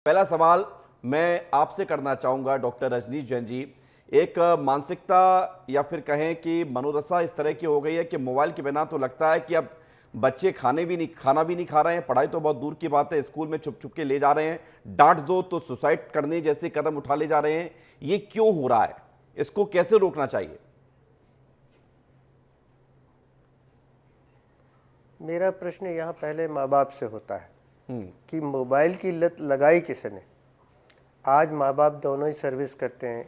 पहला सवाल मैं आपसे करना चाहूंगा डॉक्टर रजनीश जैन जी। एक मानसिकता या फिर कहें कि मनोदशा इस तरह की हो गई है कि मोबाइल के बिना तो लगता है कि अब बच्चे खाना भी नहीं खा रहे हैं, पढ़ाई तो बहुत दूर की बात है, स्कूल में छुप छुप के ले जा रहे हैं, डांट दो तो सुसाइड करने जैसे कदम उठा ले जा रहे हैं। ये क्यों हो रहा है? इसको कैसे रोकना चाहिए? मेरा प्रश्न यहाँ पहले माँ बाप से होता है कि मोबाइल की लत लगाई किसने। आज माँ बाप दोनों ही सर्विस करते हैं,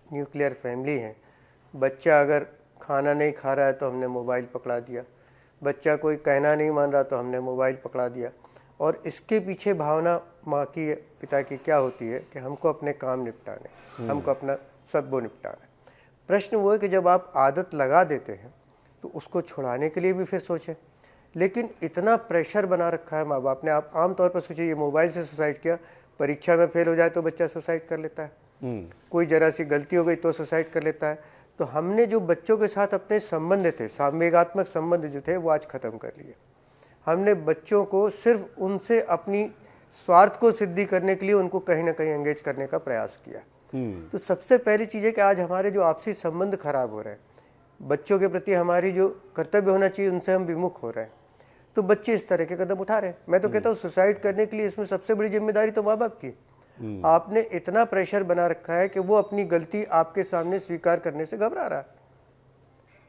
न्यूक्लियर फैमिली है। बच्चा अगर खाना नहीं खा रहा है तो हमने मोबाइल पकड़ा दिया, बच्चा कोई कहना नहीं मान रहा तो हमने मोबाइल पकड़ा दिया। और इसके पीछे भावना माँ की पिता की क्या होती है कि हमको अपने काम निपटाने, हमको अपना सब वो निपटाना है। प्रश्न वो है कि जब आप आदत लगा देते हैं तो उसको छुड़ाने के लिए भी फिर सोचें। लेकिन इतना प्रेशर बना रखा है माँ बाप ने। आप आमतौर पर सोचिए, ये मोबाइल से सुसाइड किया, परीक्षा में फेल हो जाए तो बच्चा सुसाइड कर लेता है, कोई जरा सी गलती हो गई तो सुसाइड कर लेता है। तो हमने जो बच्चों के साथ अपने संबंध थे, संवेगात्मक संबंध जो थे, वो आज ख़त्म कर लिए। हमने बच्चों को सिर्फ उनसे अपनी स्वार्थ को सिद्धि करने के लिए उनको कहीं ना कहीं एंगेज करने का प्रयास किया। तो सबसे पहली चीज़ है कि आज हमारे जो आपसी संबंध खराब हो रहे हैं, बच्चों के प्रति हमारी जो कर्तव्य होना चाहिए उनसे हम विमुख हो रहे हैं, तो बच्चे इस तरह के कदम उठा रहे हैं। मैं तो कहता हूँ सुसाइड करने के लिए इसमें सबसे बड़ी जिम्मेदारी तो माँ बाप की। आपने इतना प्रेशर बना रखा है कि वो अपनी गलती आपके सामने स्वीकार करने से घबरा रहा है।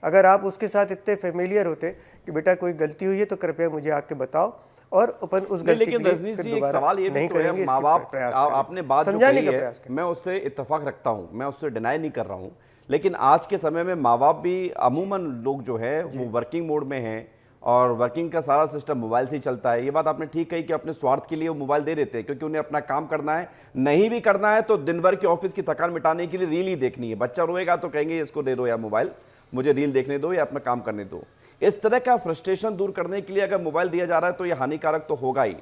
अगर आप उसके साथ इतने फेमिलियर होते कि बेटा कोई गलती हुई है तो कृपया मुझे आके बताओ और अपन उस गलती के लिए फिर दोबारा नहीं करेंगे। माँ बाप, आपने बात समझाने का प्रयास करें, मैं उससे इत्तेफाक रखता हूँ, मैं उससे डिनाई नहीं कर रहा हूँ। लेकिन आज के समय में माँ बाप भी अमूमन लोग जो है वो वर्किंग मोड में हैं और वर्किंग का सारा सिस्टम मोबाइल से ही चलता है। ये बात आपने ठीक कही कि अपने स्वार्थ के लिए वो मोबाइल दे देते हैं, क्योंकि उन्हें अपना काम करना है। नहीं भी करना है तो दिन भर के ऑफिस की थकान मिटाने के लिए रील ही देखनी है। बच्चा रोएगा तो कहेंगे इसको दे दो या मोबाइल, मुझे रील देखने दो या अपना काम करने दो। इस तरह का फ्रस्ट्रेशन दूर करने के लिए अगर मोबाइल दिया जा रहा है तो ये हानिकारक तो होगा ही।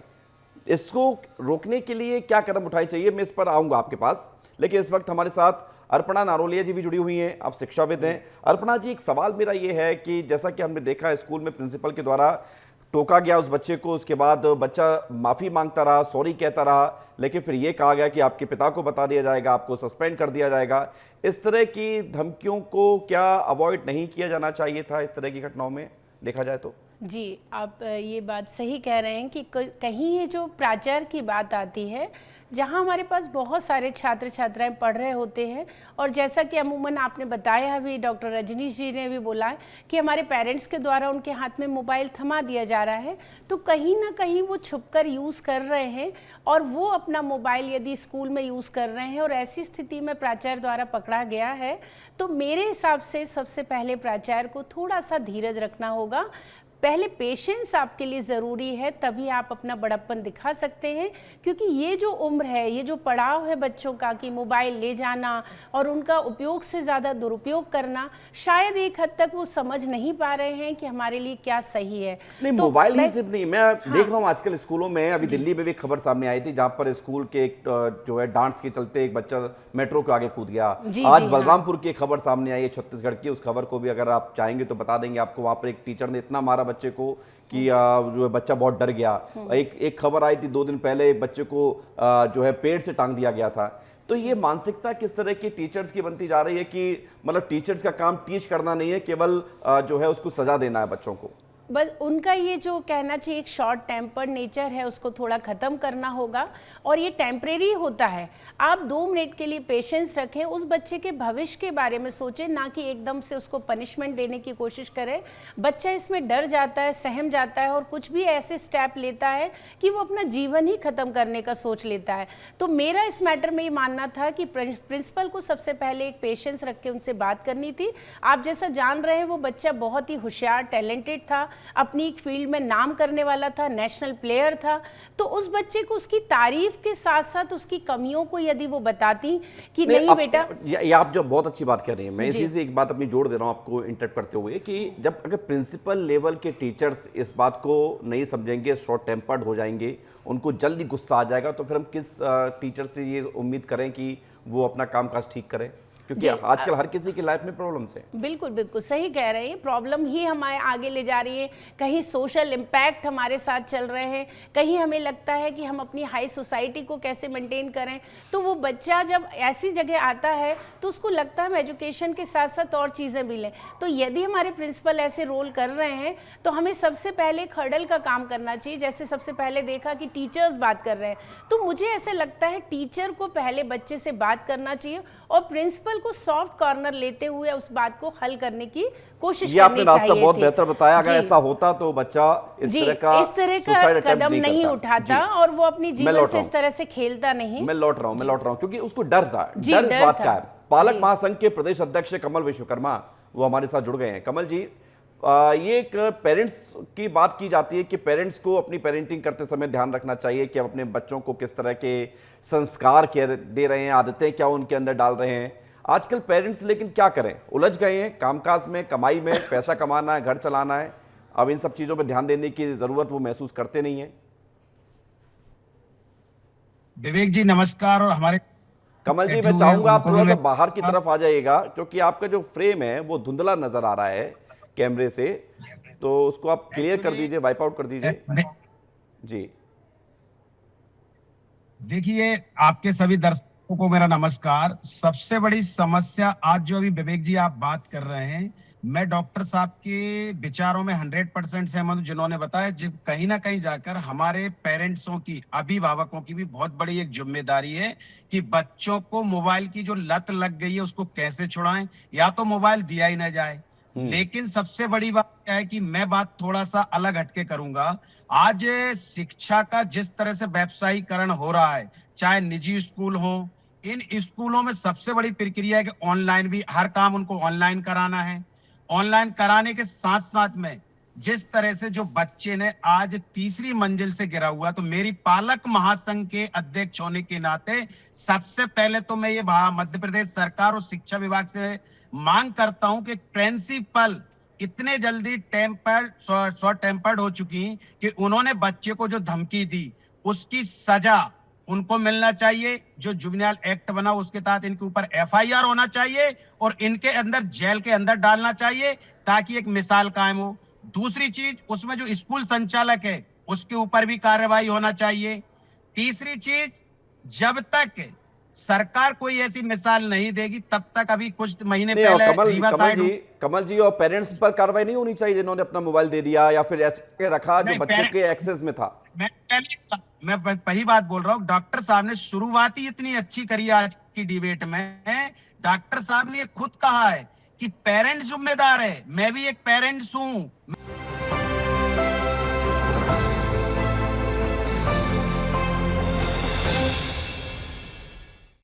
इसको रोकने के लिए क्या कदम उठाए चाहिए, मैं इस पर आऊंगा आपके पास। लेकिन इस वक्त हमारे साथ अर्पणा नारोलिया जी भी जुड़ी हुई हैं, आप शिक्षाविद हैं। अर्पणा जी, एक सवाल मेरा ये है कि जैसा कि हमने देखा स्कूल में प्रिंसिपल के द्वारा टोका गया उस बच्चे को, उसके बाद बच्चा माफ़ी मांगता रहा, सॉरी कहता रहा, लेकिन फिर ये कहा गया कि आपके पिता को बता दिया जाएगा, आपको सस्पेंड कर दिया जाएगा। इस तरह की धमकियों को क्या अवॉइड नहीं किया जाना चाहिए था इस तरह की घटनाओं में देखा जाए तो? जी, आप ये बात सही कह रहे हैं कि कहीं ये जो प्राचार्य की बात आती है, जहाँ हमारे पास बहुत सारे छात्र छात्राएं पढ़ रहे होते हैं, और जैसा कि अमूमन आपने बताया अभी, डॉक्टर रजनीश जी ने भी बोला है कि हमारे पेरेंट्स के द्वारा उनके हाथ में मोबाइल थमा दिया जा रहा है, तो कहीं ना कहीं वो छुपकर यूज़ कर रहे हैं और वो अपना मोबाइल यदि स्कूल में यूज़ कर रहे हैं और ऐसी स्थिति में प्राचार्य द्वारा पकड़ा गया है, तो मेरे हिसाब से सबसे पहले प्राचार्य को थोड़ा सा धीरज रखना होगा। पहले पेशेंस आपके लिए ज़रूरी है, तभी आप अपना बड़प्पन दिखा सकते हैं। क्योंकि ये जो उम्र है, ये जो पड़ाव है बच्चों का कि मोबाइल ले जाना और उनका उपयोग से ज़्यादा दुरुपयोग करना, शायद एक हद तक वो समझ नहीं पा रहे हैं कि हमारे लिए क्या सही है। नहीं, तो मोबाइल ही सिर्फ नहीं, मैं देख रहा हूँ आजकल स्कूलों में, अभी दिल्ली में भी खबर सामने आई थी जहाँ पर स्कूल के जो है डांट्स के चलते एक बच्चा मेट्रो के आगे कूद गया। आज बलरामपुर की खबर सामने आई है, छत्तीसगढ़ की। उस खबर को भी अगर आप चाहेंगे तो बता देंगे आपको। वहाँ पर एक टीचर ने इतना मारा बच्चे को कि जो है बच्चा बहुत डर गया। एक खबर आई थी 2 दिन पहले, बच्चे को जो है पेड़ से टांग दिया गया था। तो ये मानसिकता किस तरह की टीचर्स की बनती जा रही है कि मतलब टीचर्स का काम टीच करना नहीं है, केवल जो है उसको सजा देना है बच्चों को। बस उनका ये जो कहना चाहिए एक शॉर्ट टेम्पर्ड नेचर है, उसको थोड़ा ख़त्म करना होगा। और ये टेम्परेरी होता है। आप 2 मिनट के लिए पेशेंस रखें, उस बच्चे के भविष्य के बारे में सोचें, ना कि एकदम से उसको पनिशमेंट देने की कोशिश करें। बच्चा इसमें डर जाता है, सहम जाता है और कुछ भी ऐसे स्टेप लेता है कि वो अपना जीवन ही ख़त्म करने का सोच लेता है। तो मेरा इस मैटर में ये मानना था कि प्रिंसिपल को सबसे पहले एक पेशेंस रख के उनसे बात करनी थी। आप जैसा जान रहे हैं, वो बच्चा बहुत ही होशियार, टैलेंटेड था, अपनी एक फील्ड में नाम करने वाला था, नेशनल प्लेयर था। तो उस बच्चे को उसकी तारीफ के साथ साथ उसकी कमियों को यदि वो बताती कि नहीं बेटा, ये आप जो बहुत अच्छी बात कर रही हैं, मैं इसी से एक बात अपनी जोड़ दे रहा हूं आपको इंटरप्ट करते हुए कि जब अगर प्रिंसिपल लेवल के टीचर्स इस बात को नहीं समझेंगे, शॉर्ट टेम्पर्ड हो जाएंगे, उनको जल्दी गुस्सा आ जाएगा, तो फिर हम किस टीचर से ये उम्मीद करें कि वो अपना कामकाज ठीक करें? क्योंकि आजकल हर किसी की लाइफ में प्रॉब्लम्स है। बिल्कुल बिल्कुल सही कह रहे हैं, प्रॉब्लम ही हमें आगे ले जा रही है, कहीं सोशल इम्पैक्ट हमारे साथ चल रहे हैं, कहीं हमें लगता है कि हम अपनी हाई सोसाइटी को कैसे मेंटेन करें। तो वो बच्चा जब ऐसी जगह आता है तो उसको लगता है हम एजुकेशन के साथ साथ और चीज़ें भी लें। तो यदि हमारे प्रिंसिपल ऐसे रोल कर रहे हैं तो हमें सबसे पहले एक हर्डल का काम करना चाहिए। जैसे सबसे पहले देखा कि टीचर्स बात कर रहे हैं, तो मुझे ऐसे लगता है टीचर को पहले बच्चे से बात करना चाहिए और प्रिंसिपल को सॉफ्ट कॉर्नर लेते हुए उस बात को हल करने की कोशिश ये आपने रास्ता बहुत बेहतर बताया। अगर जी। ऐसा होता तो बच्चा इस तरह का कदम नहीं उठाता और वो अपनी जीवन से इस तरह से खेलता नहीं। मैं लौट रहा हूँ क्योंकि उसको डर था। डर इस बात का है। पालक महासंघ के प्रदेश अध्यक्ष कमल विश्वकर्मा वो हमारे साथ जुड़ गए हैं। कमल जी, ये एक पेरेंट्स की बात की जाती है कि पेरेंट्स को अपनी पेरेंटिंग करते समय ध्यान रखना चाहिए कि अपने बच्चों को किस तरह के संस्कार दे रहे हैं, आदतें क्या उनके अंदर डाल रहे हैं। आजकल पेरेंट्स लेकिन क्या करें, उलझ गए हैं कामकाज में, कमाई में, पैसा कमाना है, घर चलाना है, अब इन सब चीज़ों पर ध्यान देने की ज़रूरत वो महसूस करते नहीं है। विवेक जी नमस्कार। और हमारे कमल जी, मैं चाहूंगा आप थोड़ा सा बाहर की तरफ आ जाइएगा क्योंकि आपका जो फ्रेम है वो धुंधला नजर आ रहा है कैमरे से, तो उसको आप क्लियर कर दीजिए, वाइप आउट कर दीजिए जी। देखिए, आपके सभी दर्शकों को मेरा नमस्कार। सबसे बड़ी समस्या आज जो अभी विवेक जी आप बात कर रहे हैं, मैं डॉक्टर साहब के विचारों में 100% सहमत हूं, जिन्होंने बताया जब कहीं ना कहीं जाकर हमारे पेरेंट्सों की, अभिभावकों की भी बहुत बड़ी एक जिम्मेदारी है कि बच्चों को मोबाइल की जो लत लग गई है उसको कैसे छुड़ाएं, या तो मोबाइल दिया ही ना जाए। लेकिन सबसे बड़ी बात क्या है कि मैं बात थोड़ा सा अलग हटके करूंगा। आज शिक्षा का जिस तरह से व्यवसायीकरण हो रहा है, चाहे निजी स्कूल हो, इन स्कूलों में सबसे बड़ी प्रक्रिया है कि ऑनलाइन भी हर काम उनको ऑनलाइन कराना है। ऑनलाइन कराने के साथ साथ में जिस तरह से जो बच्चे ने आज तीसरी मंजिल से गिरा हुआ, तो मेरी पालक महासंघ के अध्यक्ष होने के नाते सबसे पहले तो मैं ये मध्य प्रदेश सरकार और शिक्षा विभाग से मांग करता हूं कि प्रिंसिपल इतने जल्दी शॉर्ट टेम्पर्ड हो चुकी कि उन्होंने बच्चे को जो धमकी दी उसकी सजा उनको मिलना चाहिए। जो जुवेनाइल एक्ट बना उसके तहत इनके ऊपर FIR होना चाहिए और इनके अंदर जेल के अंदर डालना चाहिए ताकि एक मिसाल कायम हो। दूसरी चीज, उसमें जो स्कूल संचालक है उसके ऊपर भी कार्रवाई होना चाहिए। तीसरी चीज, जब तक सरकार कोई ऐसी मिसाल नहीं देगी तब तक, अभी कुछ महीने पहले कमल जी और पेरेंट्स पर कार्रवाई नहीं होनी चाहिए जिन्होंने अपना मोबाइल दे दिया या फिर ऐसे रखा जो बच्चे के एक्सेस में था। मैं वही बात बोल रहा हूँ। डॉक्टर साहब ने शुरुआत ही इतनी अच्छी करी आज की डिबेट में। डॉक्टर साहब ने खुद कहा है कि पेरेंट्स जिम्मेदार है, मैं भी एक पेरेंट्स हूं।